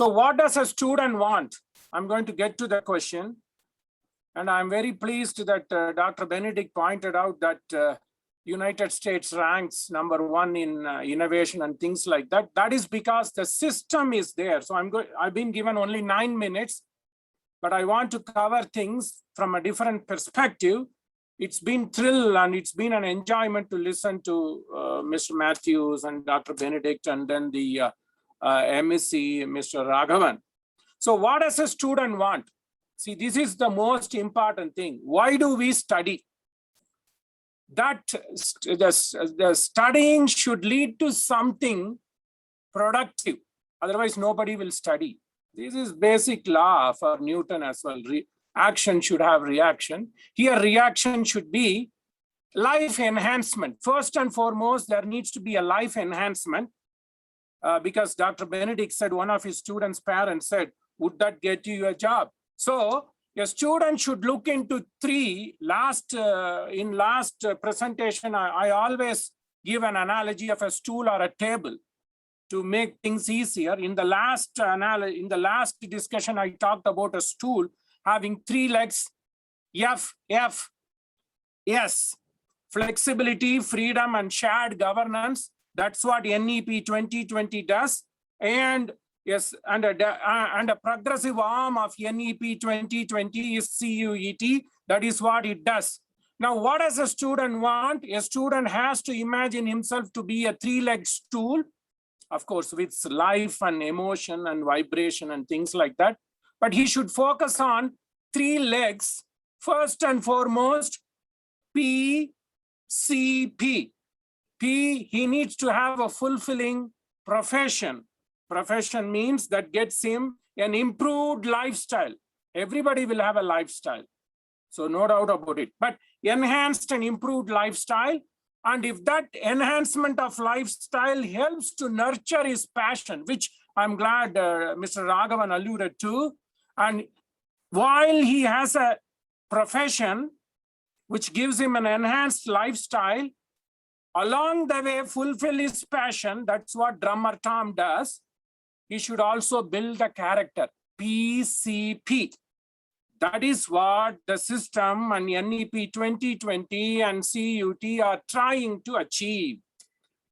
So what does a student want? I'm going to get to the question. And I'm very pleased that Dr. Benedict pointed out that United States ranks #1 in innovation and things like that. That is because the system is there. So I've been given only 9 minutes, but I want to cover things from a different perspective. It's been thrill and it's been an enjoyment to listen to Mr. Matthews and Dr. Benedict and then the MEC, Mr. Raghavan. So what does a student want? See, this is the most important thing. Why do we study? That the studying should lead to something productive. Otherwise, nobody will study. This is basic law for Newton as well. Action should have reaction. Here, reaction should be life enhancement. First and foremost, there needs to be a life enhancement because Dr. Benedict said one of his students' parents said, would that get you a job? So a student should look into three. In last presentation, I always give an analogy of a stool or a table to make things easier. In the last discussion, I talked about a stool having 3 legs, F, S, flexibility, freedom, and shared governance. That's what NEP 2020 does. And yes, and a progressive arm of NEP 2020 is CUET. That is what it does. Now, what does a student want? A student has to imagine himself to be a 3-legged stool, of course, with life and emotion and vibration and things like that. But he should focus on 3 legs. First and foremost, PCP. He needs to have a fulfilling profession. Profession means that gets him an improved lifestyle. Everybody will have a lifestyle. So no doubt about it. But enhanced and improved lifestyle. And if that enhancement of lifestyle helps to nurture his passion, which I'm glad Mr. Raghavan alluded to, and while he has a profession which gives him an enhanced lifestyle, along the way fulfill his passion, that's what drummer Tom does, he should also build a character, PCP. That is what the system and NEP 2020 and CUT are trying to achieve.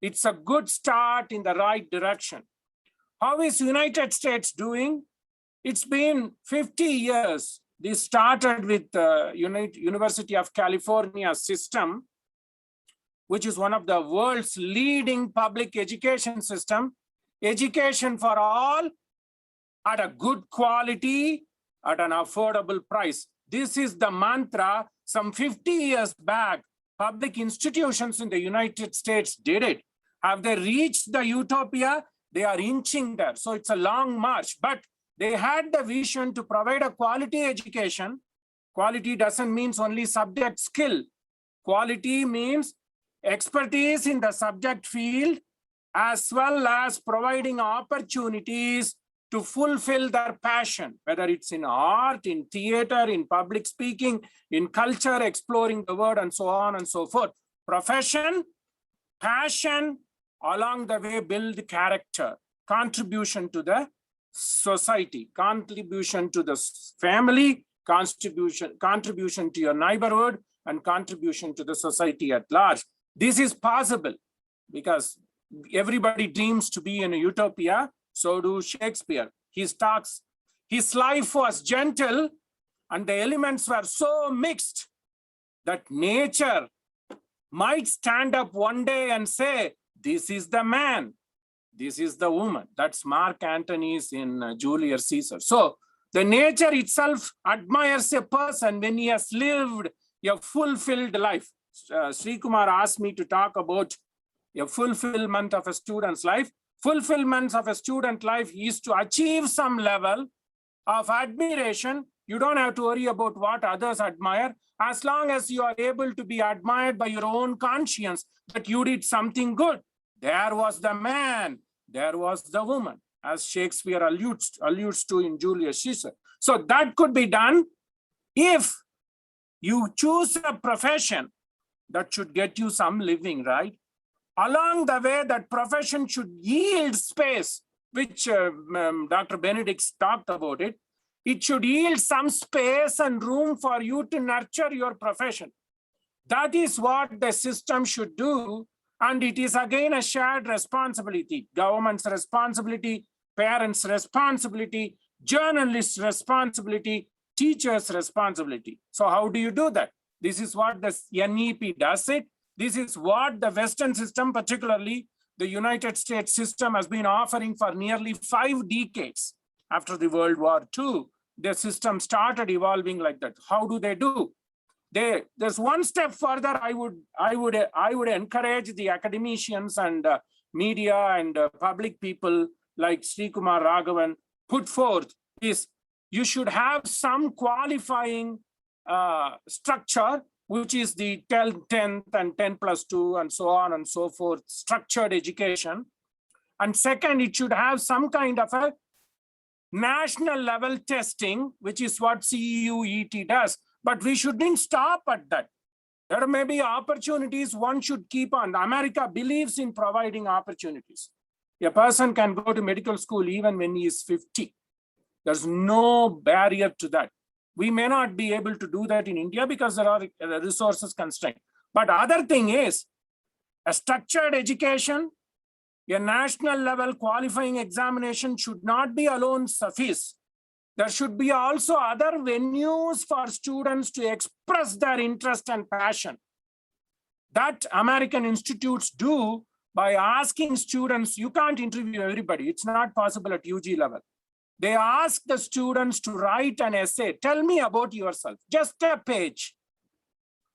It's a good start in the right direction. How is United States doing? It's been 50 years. This started with the University of California system, which is one of the world's leading public education system. Education for all at a good quality at an affordable price. This is the mantra. Some 50 years back, public institutions in the United States did it. Have they reached the utopia? They are inching there. So it's a long march, but they had the vision to provide a quality education. Quality doesn't mean only subject skill. Quality means expertise in the subject field, as well as providing opportunities to fulfill their passion, whether it's in art, in theater, in public speaking, in culture, exploring the world, and so on and so forth. Profession, passion, along the way build character, contribution to the society, contribution to the family, contribution to your neighborhood, and contribution to the society at large. This is possible because everybody dreams to be in a utopia. So do Shakespeare. His life was gentle and the elements were so mixed that nature might stand up one day and say, this is the man, this is the woman. That's Mark Antony's in Julius Caesar. So the nature itself admires a person when he has lived a fulfilled life. Sri Kumar asked me to talk about a fulfillment of a student's life. Fulfillment of a student life is to achieve some level of admiration. You don't have to worry about what others admire, as long as you are able to be admired by your own conscience that you did something good. There was the man, there was the woman, as Shakespeare alludes to in Julius Caesar. So that could be done if you choose a profession that should get you some living, right? Along the way, that profession should yield space which Dr. Benedict's talked about it. It should yield some space and room for you to nurture your profession. That is what the system should do. And it is again a shared responsibility. Government's responsibility, parents' responsibility, journalists' responsibility, teachers' responsibility. So how do you do that? This is what the NEP does it. This is what the Western system, particularly the United States system, has been offering for nearly 5 decades. After the World War II, the system started evolving like that. How do they do? There's one step further. I would encourage the academicians and media and public people like Sri Kumar Raghavan put forth is you should have some qualifying structure, which is the 10th and 10+2 and so on and so forth, structured education. And second, it should have some kind of a national level testing, which is what CEUET does. But we shouldn't stop at that. There may be opportunities one should keep on. America believes in providing opportunities. A person can go to medical school even when he is 50. There's no barrier to that. We may not be able to do that in India because there are resources constraints. But other thing is a structured education, a national level qualifying examination should not be alone suffice. There should be also other venues for students to express their interest and passion. That American institutes do by asking students, you can't interview everybody. It's not possible at UG level. They ask the students to write an essay. Tell me about yourself, just a page,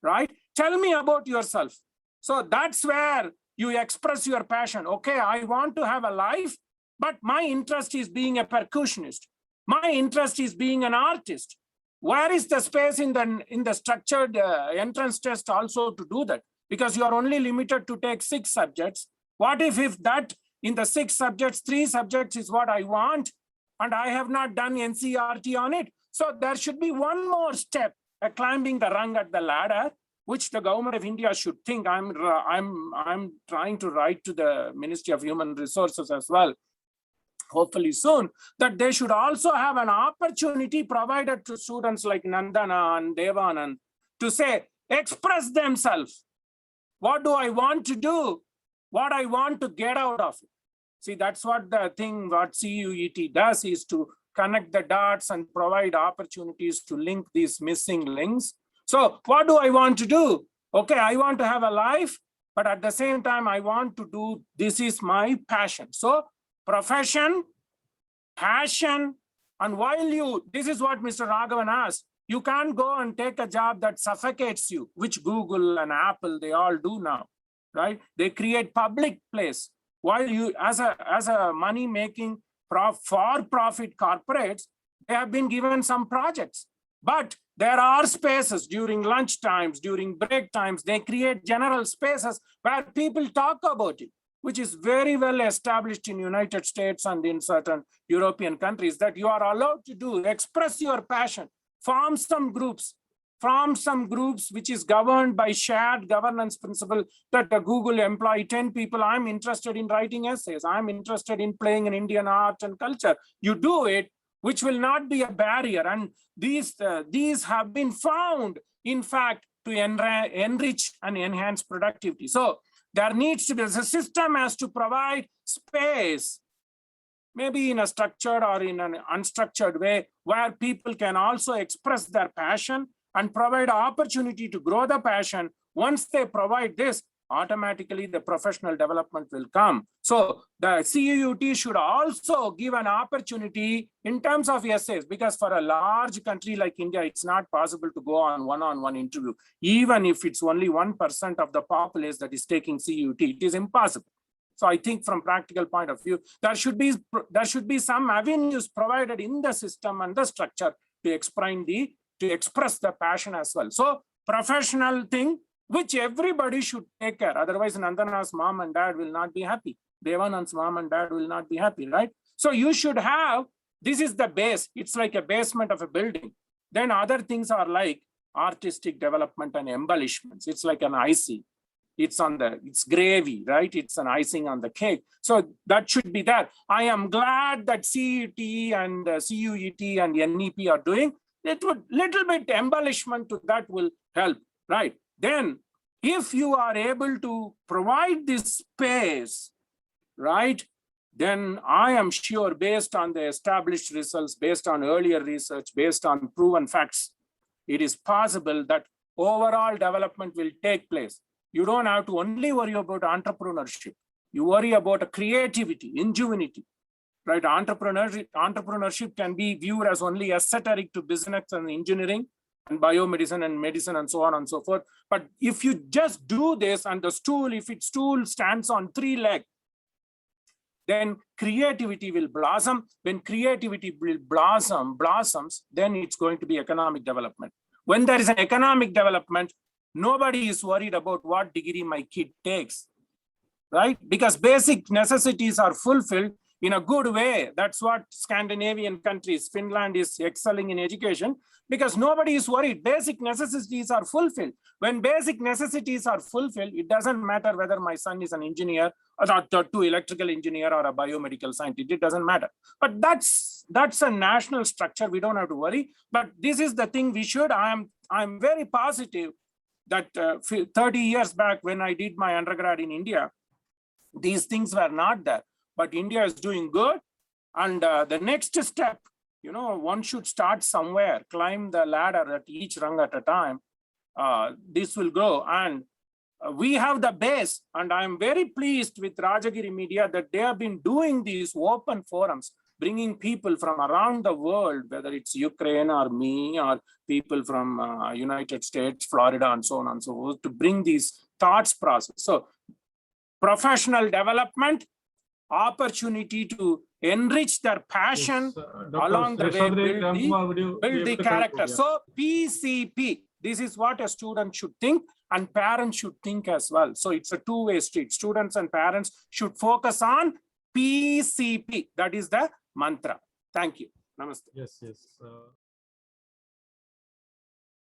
right? Tell me about yourself. So that's where you express your passion. Okay, I want to have a life, but my interest is being a percussionist. My interest is being an artist. Where is the space in the structured entrance test also to do that? Because you are only limited to take 6 subjects. What if that in the 6 subjects, 3 subjects is what I want, and I have not done NCERT on it? So there should be one more step, climbing the rung at the ladder, which the government of India should think. I'm trying to write to the Ministry of Human Resources as well, hopefully soon, that they should also have an opportunity provided to students like Nandana and Devanand to say, express themselves. What do I want to do? What I want to get out of it. See, that's what the thing what CEUET does is to connect the dots and provide opportunities to link these missing links. So what do I want to do? Okay, I want to have a life, but at the same time, I want to do, this is my passion. So profession, passion, and while this is what Mr. Raghavan asked, you can't go and take a job that suffocates you, which Google and Apple, they all do now, right? They create public place. While you, as a money-making for-profit corporates, they have been given some projects. But there are spaces during lunch times, during break times, they create general spaces where people talk about it, which is very well established in United States and in certain European countries, that you are allowed to do, express your passion, form some groups which is governed by shared governance principle, that Google employ 10 people. I'm interested in writing essays. I'm interested in playing in Indian art and culture. You do it, which will not be a barrier. And these have been found, in fact, to enrich and enhance productivity. So there needs to be, the system has to provide space, maybe in a structured or in an unstructured way, where people can also express their passion and provide opportunity to grow the passion. Once they provide this, automatically the professional development will come. So the CEUT should also give an opportunity in terms of essays, because for a large country like India, it's not possible to go on one-on-one interview. Even if it's only 1% of the populace that is taking CEUT, it is impossible. So I think from practical point of view, there should be some avenues provided in the system and the structure to express the passion as well. So professional thing, which everybody should take care. Otherwise, Nandana's mom and dad will not be happy. Devanand's mom and dad will not be happy, right? So you should have, this is the base. It's like a basement of a building. Then other things are like artistic development and embellishments. It's like an IC. it's gravy, right? It's an icing on the cake. So that should be there. I am glad that CET and CUET and NEP are doing it. Would little bit embellishment to that will help, right? Then if you are able to provide this space, right, then I am sure, based on the established results, based on earlier research, based on proven facts, it is possible that overall development will take place. You don't have to only worry about entrepreneurship. You worry about creativity, ingenuity, right? Entrepreneurship can be viewed as only esoteric to business and engineering and biomedicine and medicine and so on and so forth. But if you just do this, and the stool, if its stool stands on 3 legs, then creativity will blossom. When creativity will blossoms, then it's going to be economic development. When there is an economic development, nobody is worried about what degree my kid takes, right? Because basic necessities are fulfilled in a good way. That's what Scandinavian countries, Finland is excelling in education, because nobody is worried. Basic necessities are fulfilled. When basic necessities are fulfilled, it doesn't matter whether my son is an engineer or not, to electrical engineer or a biomedical scientist, it doesn't matter. But that's a national structure. We don't have to worry. But this is the thing we should. I'm very positive that 30 years back when I did my undergrad in India, these things were not there. But India is doing good. And the next step, one should start somewhere, climb the ladder at each rung at a time. This will grow. And we have the base. And I'm very pleased with Rajagiri Media that they have been doing these open forums, bringing people from around the world, whether it's Ukraine or me or people from United States, Florida, and so on and so forth, to bring these thoughts process. So professional development, opportunity to enrich their passion, along the way, build the character. So PCP, this is what a student should think, and parents should think as well. So it's a two-way street. Students and parents should focus on PCP. That is the mantra. Thank you. Namaste. Yes.